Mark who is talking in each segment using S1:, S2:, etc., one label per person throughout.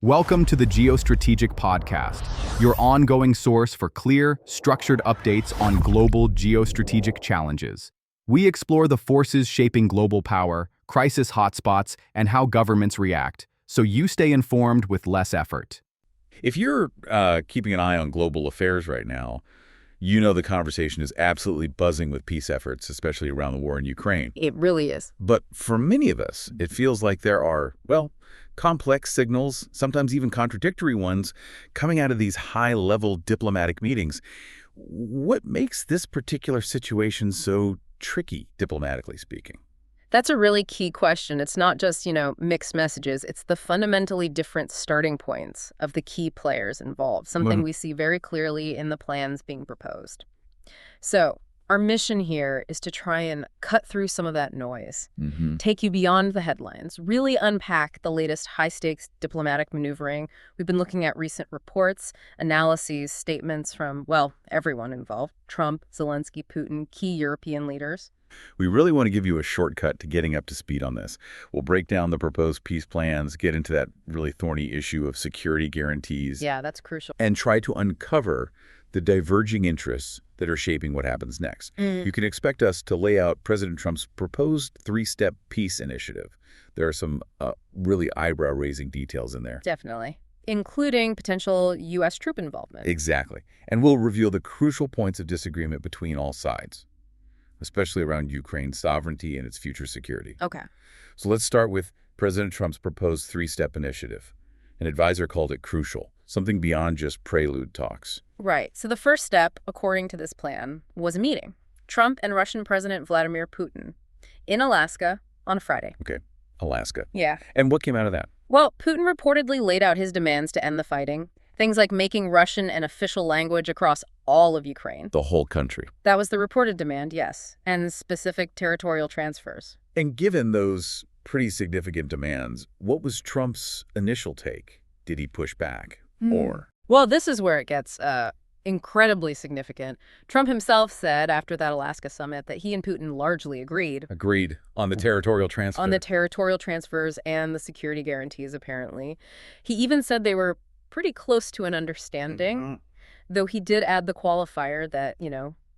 S1: Welcome to the Geostrategic Podcast, your ongoing source for clear, structured updates on global geostrategic challenges. We explore the forces shaping global power, crisis hotspots, and how governments react, so you stay informed with less effort.
S2: If you're keeping an eye on global affairs right now, you know the conversation is absolutely buzzing with peace efforts, especially around the war in Ukraine.
S3: It really is.
S2: But for many of us, it feels like there are, complex signals, sometimes even contradictory ones, coming out of these high-level diplomatic meetings. What makes this particular situation so tricky, diplomatically speaking?
S3: That's a really key question. It's not just, mixed messages. It's the fundamentally different starting points of the key players involved, something we see very clearly in the plans being proposed. So our mission here is to try and cut through some of that noise, take you beyond the headlines, really unpack the latest high-stakes diplomatic maneuvering. We've been looking at recent reports, analyses, statements from, everyone involved: Trump, Zelenskyy, Putin, key European leaders.
S2: We really want to give you a shortcut to getting up to speed on this. We'll break down the proposed peace plans, get into that really thorny issue of security guarantees.
S3: Yeah, that's crucial.
S2: And try to uncover the diverging interests that are shaping what happens next. You can expect us to lay out President Trump's proposed three-step peace initiative. There are some really eyebrow-raising details in there.
S3: Definitely. Including potential U.S. troop involvement.
S2: Exactly. And we'll reveal the crucial points of disagreement between all sides, especially around Ukraine's sovereignty and its future security.
S3: Okay.
S2: So let's start with President Trump's proposed three-step initiative. An advisor called it crucial, something beyond just prelude talks.
S3: Right. So the first step, according to this plan, was a meeting. Trump and Russian President Vladimir Putin in Alaska on a Friday.
S2: Okay, Alaska.
S3: Yeah.
S2: And what came out of that?
S3: Well, Putin reportedly laid out his demands to end the fighting. Things like making Russian an official language across all of Ukraine.
S2: The whole country.
S3: That was the reported demand, yes, and specific territorial transfers.
S2: And given those pretty significant demands, what was Trump's initial take? Did he push back? Or?
S3: Well, this is where it gets incredibly significant. Trump himself said after that Alaska summit that he and Putin largely agreed.
S2: Agreed on the territorial transfer.
S3: On the territorial transfers and the security guarantees, apparently. He even said they were pretty close to an understanding, though he did add the qualifier that,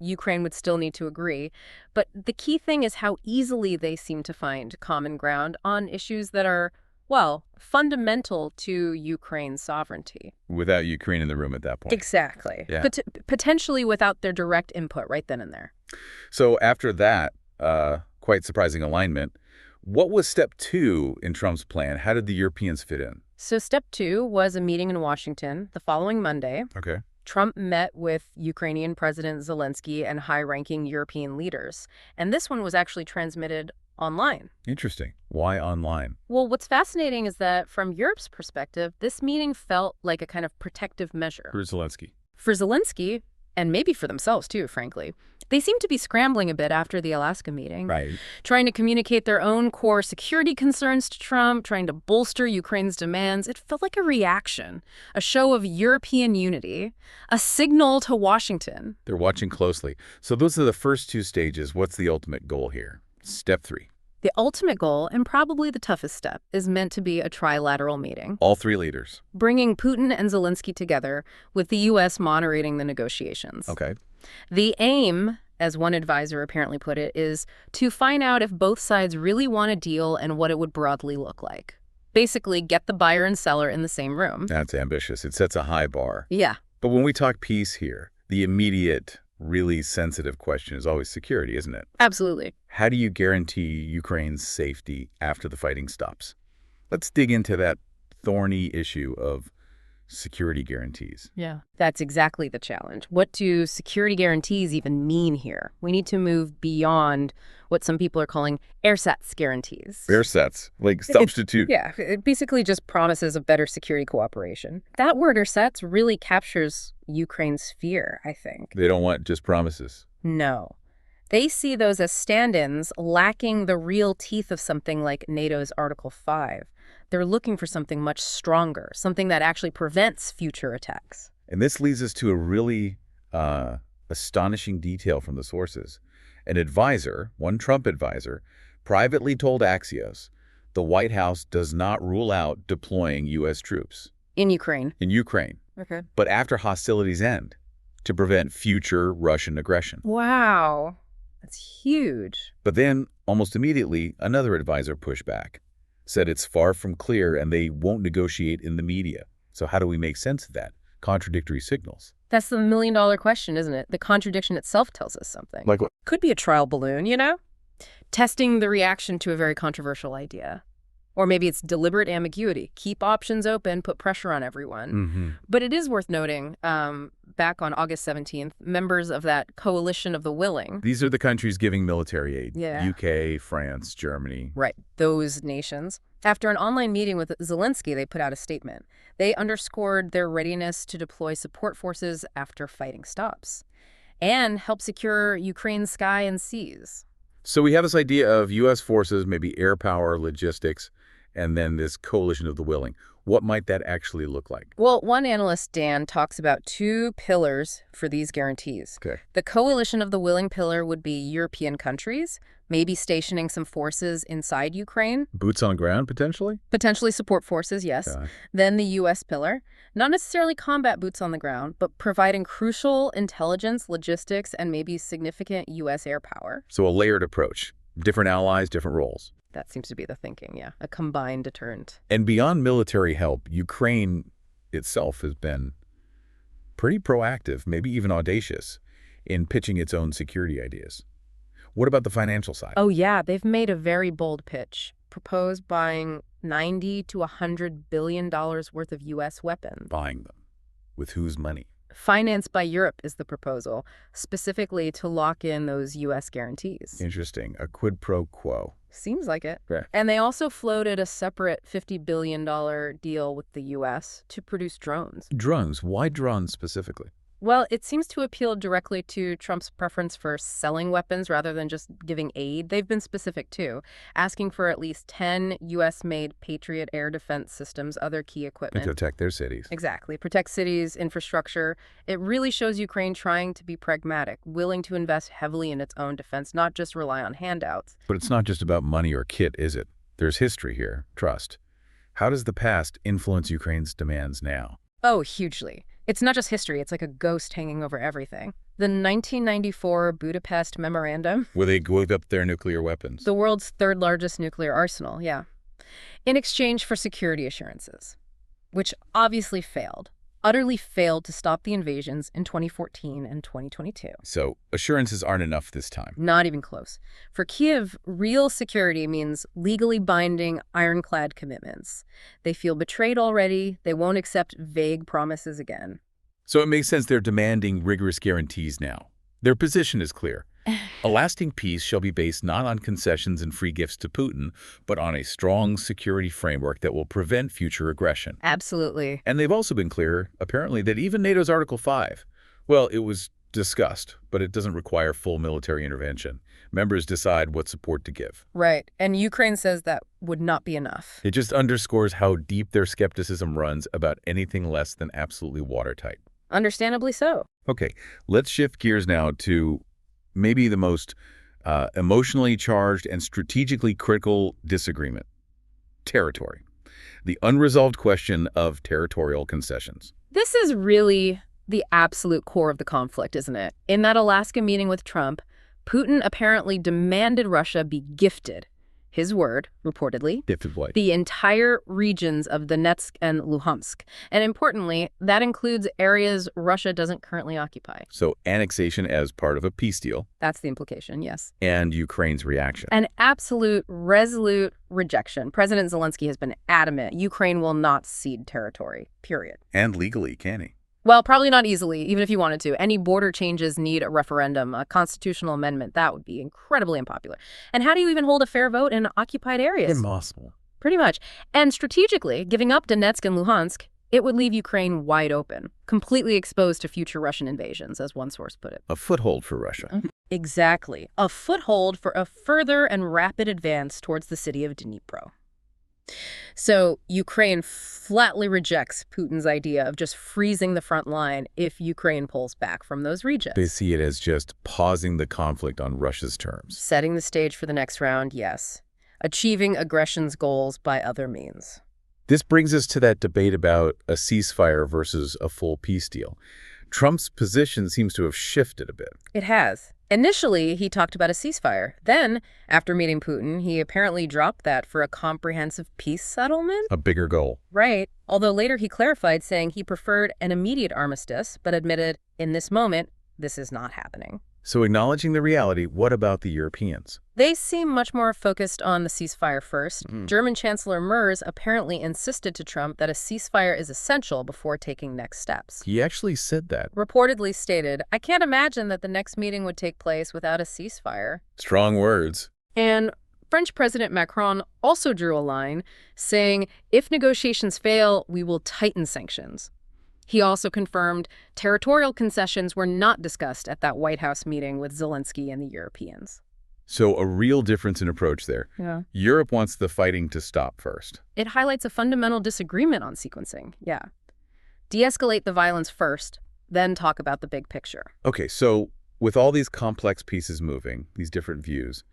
S3: Ukraine would still need to agree. But the key thing is how easily they seem to find common ground on issues that are, fundamental to Ukraine's sovereignty.
S2: Without Ukraine in the room at that point.
S3: Exactly.
S2: Yeah.
S3: But potentially without their direct input right then and there.
S2: So after that, quite surprising alignment, what was step 2 in Trump's plan? How did the Europeans fit in?
S3: So step 2 was a meeting in Washington the following Monday.
S2: Okay.
S3: Trump met with Ukrainian President Zelenskyy and high-ranking European leaders. And this one was actually transmitted online. Interesting.
S2: Why online?
S3: Well, what's fascinating is that from Europe's perspective, this meeting felt like a kind of protective measure.
S2: For Zelenskyy.
S3: For Zelenskyy, and maybe for themselves too, frankly. They seem to be scrambling a bit after the Alaska meeting.
S2: Right.
S3: Trying to communicate their own core security concerns to Trump, trying to bolster Ukraine's demands. It felt like a reaction, a show of European unity, a signal to Washington.
S2: They're watching closely. So those are the first 2 stages. What's the ultimate goal here? Step 3.
S3: The ultimate goal, and probably the toughest step, is meant to be a trilateral meeting.
S2: All 3 leaders.
S3: Bringing Putin and Zelenskyy together, with the U.S. moderating the negotiations.
S2: Okay.
S3: The aim, as one advisor apparently put it, is to find out if both sides really want a deal and what it would broadly look like. Basically, get the buyer and seller in the same room.
S2: That's ambitious. It sets a high bar.
S3: Yeah.
S2: But when we talk peace here, the immediate, really sensitive question is always security, isn't it?
S3: Absolutely.
S2: How do you guarantee Ukraine's safety after the fighting stops? Let's dig into that thorny issue of security guarantees.
S3: Yeah. That's exactly the challenge. What do security guarantees even mean here? We need to move beyond what some people are calling ersatz guarantees.
S2: Ersatz, like substitute.
S3: Yeah. It basically just promises of better security cooperation. That word ersatz really captures Ukraine's fear, I think.
S2: They don't want just promises.
S3: No. They see those as stand-ins lacking the real teeth of something like NATO's Article 5. They're looking for something much stronger, something that actually prevents future attacks.
S2: And this leads us to a really astonishing detail from the sources. An advisor, one Trump advisor, privately told Axios the White House does not rule out deploying U.S. troops
S3: In Ukraine.
S2: in Ukraine,
S3: Okay.
S2: but after hostilities end, to prevent future Russian aggression.
S3: Wow. That's huge.
S2: But then, almost immediately, another advisor pushed back, said it's far from clear and they won't negotiate in the media. So how do we make sense of that? Contradictory signals.
S3: That's the million-dollar question, isn't it? The contradiction itself tells us something.
S2: Like what?
S3: Could be a trial balloon, you know? Testing the reaction to a very controversial idea. Or maybe it's deliberate ambiguity. Keep options open, put pressure on everyone. But it is worth noting, back on August 17th, members of that coalition of the willing.
S2: These are the countries giving military aid.
S3: Yeah.
S2: UK, France, Germany.
S3: Right, those nations. After an online meeting with Zelenskyy, they put out a statement. They underscored their readiness to deploy support forces after fighting stops and help secure Ukraine's sky and seas.
S2: So we have this idea of U.S. forces, maybe air power, logistics, and then this coalition of the willing. What might that actually look like?
S3: Well, one analyst, Dan, talks about two pillars for these guarantees.
S2: Okay.
S3: The coalition of the willing pillar would be European countries, maybe stationing some forces inside Ukraine.
S2: Boots on the ground, potentially?
S3: Potentially support forces, yes. Then the U.S. pillar, not necessarily combat boots on the ground, but providing crucial intelligence, logistics, and maybe significant U.S. air power.
S2: So a layered approach. Different allies, different roles.
S3: That seems to be the thinking, yeah. A combined deterrent.
S2: And beyond military help, Ukraine itself has been pretty proactive, maybe even audacious, in pitching its own security ideas. What about the financial side?
S3: Oh, yeah, they've made a very bold pitch. Proposed buying $90 to $100 billion worth of U.S. weapons.
S2: Buying them. With whose money?
S3: Financed by Europe is the proposal, specifically to lock in those U.S. guarantees.
S2: Interesting. A quid pro quo.
S3: Seems like it.
S2: Okay.
S3: And they also floated a separate $50 billion deal with the U.S. to produce drones.
S2: Drones. Why drones specifically?
S3: Well, it seems to appeal directly to Trump's preference for selling weapons rather than just giving aid. They've been specific, too, asking for at least 10 U.S.-made Patriot air defense systems, other key equipment.
S2: To protect their cities.
S3: Exactly. Protect cities, infrastructure. It really shows Ukraine trying to be pragmatic, willing to invest heavily in its own defense, not just rely on handouts.
S2: But it's not just about money or kit, is it? There's history here, trust. How does the past influence Ukraine's demands now?
S3: Oh, hugely. It's not just history, it's like a ghost hanging over everything. The 1994 Budapest Memorandum.
S2: Where they gave up their nuclear weapons.
S3: The world's third largest nuclear arsenal, yeah. In exchange for security assurances, which obviously failed. Utterly failed to stop the invasions in 2014 and 2022.
S2: So assurances aren't enough this time.
S3: Not even close. For Kyiv, real security means legally binding, ironclad commitments. They feel betrayed already. They won't accept vague promises again.
S2: So it makes sense they're demanding rigorous guarantees now. Their position is clear. A lasting peace shall be based not on concessions and free gifts to Putin, but on a strong security framework that will prevent future aggression.
S3: Absolutely.
S2: And they've also been clear, apparently, that even NATO's Article 5, well, it was discussed, but it doesn't require full military intervention. Members decide what support to give.
S3: Right. And Ukraine says that would not be enough.
S2: It just underscores how deep their skepticism runs about anything less than absolutely watertight.
S3: Understandably so.
S2: Okay, let's shift gears now to maybe the most emotionally charged and strategically critical disagreement. Territory. The unresolved question of territorial concessions.
S3: This is really the absolute core of the conflict, isn't it? In that Alaska meeting with Trump, Putin apparently demanded Russia be gifted, his word, reportedly,
S2: Gifted what?
S3: the entire regions of Donetsk and Luhansk. And importantly, that includes areas Russia doesn't currently occupy.
S2: So annexation as part of a peace deal.
S3: That's the implication, yes.
S2: And Ukraine's reaction.
S3: An absolute, resolute rejection. President Zelenskyy has been adamant Ukraine will not cede territory, period.
S2: And legally, can he?
S3: Well, probably not easily, even if you wanted to. Any border changes need a referendum, a constitutional amendment. That would be incredibly unpopular. And how do you even hold a fair vote in occupied areas?
S2: Impossible.
S3: Pretty much. And strategically, giving up Donetsk and Luhansk, it would leave Ukraine wide open, completely exposed to future Russian invasions, as one source put it.
S2: A foothold for Russia.
S3: Exactly. A foothold for a further and rapid advance towards the city of Dnipro. So Ukraine flatly rejects Putin's idea of just freezing the front line if Ukraine pulls back from those regions.
S2: They see it as just pausing the conflict on Russia's terms.
S3: Setting the stage for the next round, yes. achieving aggression's goals by other means.
S2: This brings us to that debate about a ceasefire versus a full peace deal. Trump's position seems to have shifted a bit.
S3: It has. Initially, he talked about a ceasefire. Then, after meeting Putin, he apparently dropped that for a comprehensive peace settlement?
S2: A bigger goal.
S3: Right. Although later he clarified, saying he preferred an immediate armistice, but admitted, in this moment, this is not happening.
S2: So acknowledging the reality, what about the Europeans?
S3: They seem much more focused on the ceasefire first. German Chancellor Merz apparently insisted to Trump that a ceasefire is essential before taking next steps.
S2: He actually said that.
S3: Reportedly stated, "I can't imagine that the next meeting would take place without a ceasefire."
S2: Strong words.
S3: And French President Macron also drew a line, saying, if negotiations fail, we will tighten sanctions. He also confirmed territorial concessions were not discussed at that White House meeting with Zelenskyy and the Europeans.
S2: So a real difference in approach there.
S3: Yeah.
S2: Europe wants the fighting to stop first.
S3: It highlights a fundamental disagreement on sequencing. Yeah. De-escalate the violence first, then talk about the big picture.
S2: Okay, so with all these complex pieces moving, these different views,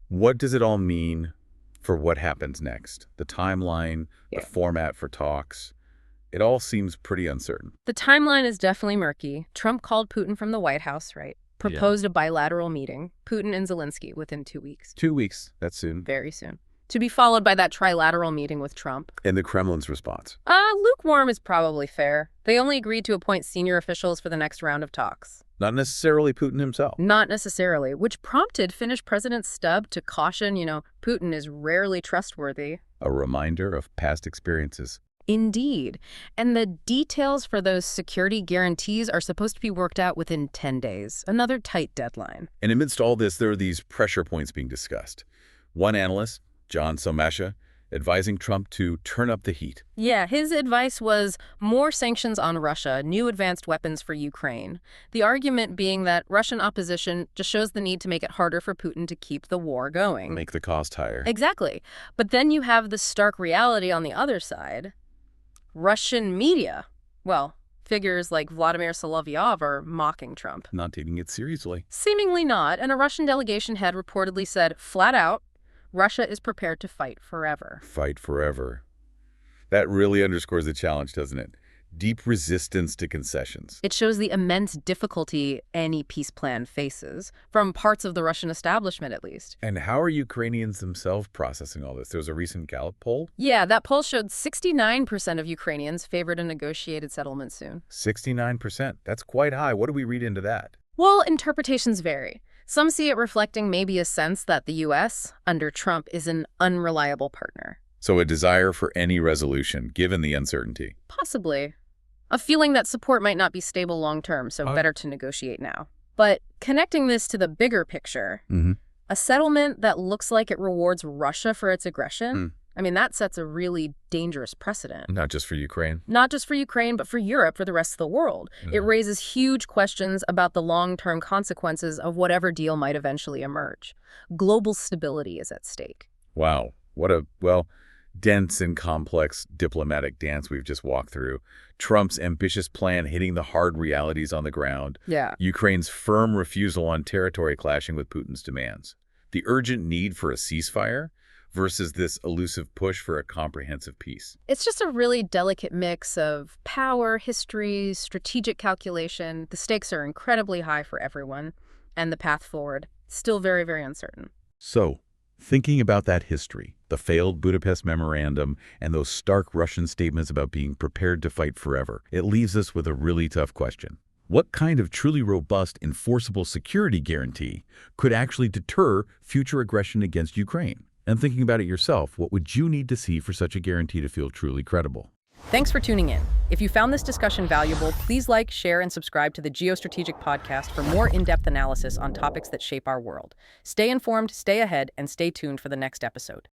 S2: what does it all mean for what happens next? The timeline, the format for talks. It all seems pretty uncertain.
S3: The timeline is definitely murky. Trump called Putin from the White House, right? Proposed a bilateral meeting, Putin and Zelenskyy, within 2 weeks.
S2: 2 weeks, that's soon.
S3: Very soon. To be followed by that trilateral meeting with Trump.
S2: And the Kremlin's response?
S3: Lukewarm is probably fair. They only agreed to appoint senior officials for the next round of talks.
S2: Not necessarily Putin himself.
S3: Not necessarily, which prompted Finnish President Stubb to caution, Putin is rarely trustworthy.
S2: A reminder of past experiences.
S3: Indeed. And the details for those security guarantees are supposed to be worked out within 10 days, another tight deadline.
S2: And amidst all this, there are these pressure points being discussed. One analyst, John Somasha, advising Trump to turn up the heat.
S3: Yeah, his advice was more sanctions on Russia, new advanced weapons for Ukraine. The argument being that Russian opposition just shows the need to make it harder for Putin to keep the war going.
S2: Make the cost higher.
S3: Exactly. But then you have the stark reality on the other side. Russian media, figures like Vladimir Solovyov are mocking Trump.
S2: Not taking it seriously.
S3: Seemingly not, and a Russian delegation head reportedly said, flat out, Russia is prepared to fight forever.
S2: Fight forever. That really underscores the challenge, doesn't it? Deep resistance to concessions.
S3: It shows the immense difficulty any peace plan faces, from parts of the Russian establishment at least.
S2: And how are Ukrainians themselves processing all this? There was a recent Gallup poll?
S3: Yeah, that poll showed 69% of Ukrainians favored a negotiated settlement soon.
S2: 69%. That's quite high. What do we read into that?
S3: Well, interpretations vary. Some see it reflecting maybe a sense that the U.S., under Trump, is an unreliable partner.
S2: So a desire for any resolution, given the uncertainty.
S3: Possibly. A feeling that support might not be stable long-term, so better to negotiate now. But connecting this to the bigger picture, a settlement that looks like it rewards Russia for its aggression, that sets a really dangerous precedent.
S2: Not just for Ukraine.
S3: Not just for Ukraine, but for Europe, for the rest of the world. It raises huge questions about the long-term consequences of whatever deal might eventually emerge. Global stability is at stake.
S2: Wow. What a, dense and complex diplomatic dance we've just walked through. Trump's ambitious plan hitting the hard realities on the ground.
S3: Yeah.
S2: Ukraine's firm refusal on territory clashing with Putin's demands. The urgent need for a ceasefire versus this elusive push for a comprehensive peace.
S3: It's just a really delicate mix of power, history, strategic calculation. The stakes are incredibly high for everyone, and the path forward still very, very uncertain.
S2: So, thinking about that history, the failed Budapest Memorandum, and those stark Russian statements about being prepared to fight forever, it leaves us with a really tough question. What kind of truly robust, enforceable security guarantee could actually deter future aggression against Ukraine? And thinking about it yourself, what would you need to see for such a guarantee to feel truly credible?
S3: Thanks for tuning in. If you found this discussion valuable, please like, share, and subscribe to the Geostrategic Podcast for more in-depth analysis on topics that shape our world. Stay informed, stay ahead, and stay tuned for the next episode.